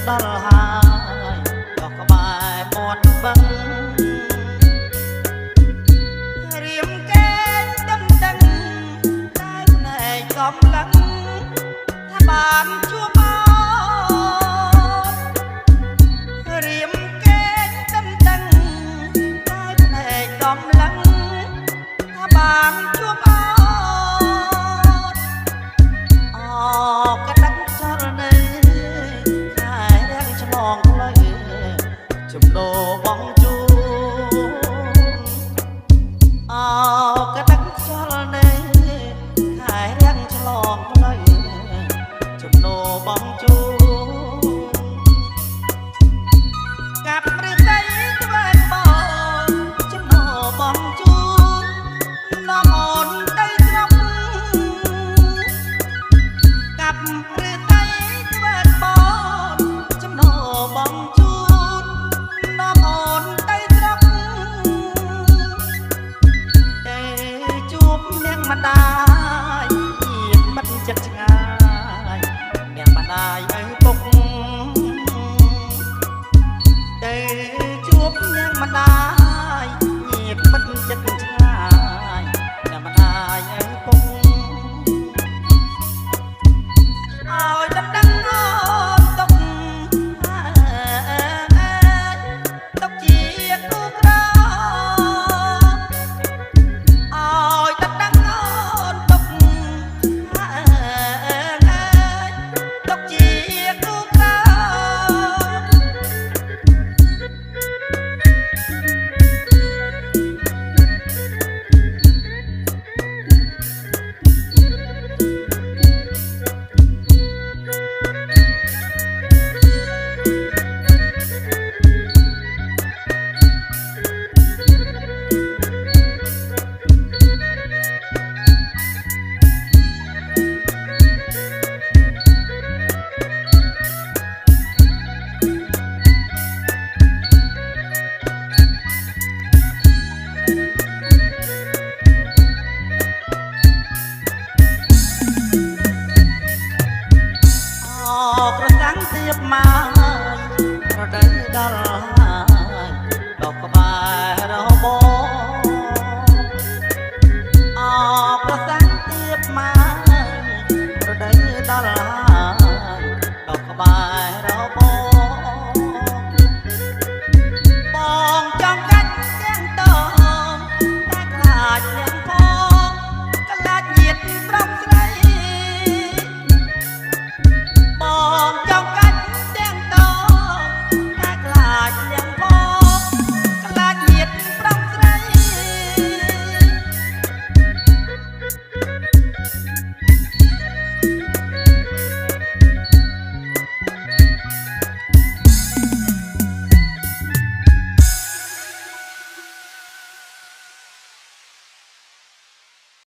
ដល់ហើយដល់ក្បែរមាត់បឹងរៀមកែដឹងដឹងតែភ្នែកកំឡឹងថាបានជួបអូនរៀមកែដឹងដឹងតែភ្នែកកំឡឹងថាបានជួបអូនអកដឹកចរណីចំដោបងជួអោកដឹកចលនេខែរៀងឆ្លងផ្លូវចំដោបងជួកាប់ព្រឹស័យត្បែកបងចំដោបងជួនាំអូនទៅស្រុកកាប់ព្រឹស័យត្បែកបងចំដោបងជួម្ដាយញាតិមិត្តចិត្តឆ្ងាយអ្នកម្ដាយឪពុកទៅជួបអ្នកម្ដាយញាតិមិត្តចិត្តឆ្ងាយអ្នកម្ដាយឪពុកឲ្យដណ្ដឹងអូនទុកទុកជាគូក្រឲ្យដណ្ដឹងក្រសាំងទៀបមករដូវដល់